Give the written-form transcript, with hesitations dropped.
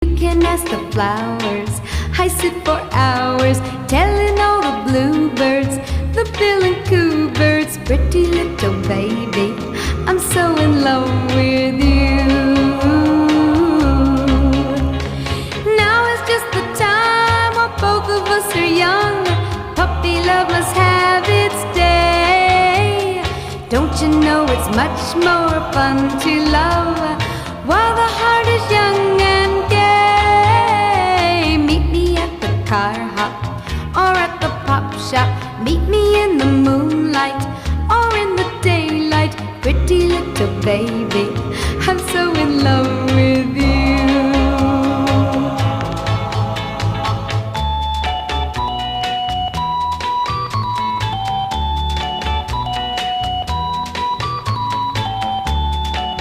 You can ask the flowers. I sit for hours telling all the bluebirds, the bill and coo birds, pretty little baby, I'm so in love with you. Now is just the time while both of us are young. Puppy love must have its day. Don't you know it's much more fun to love while the heart is young and gay? Meet me at the car hop or at the pop shop. Meet me in the moonlight or in the daylight, pretty little baby,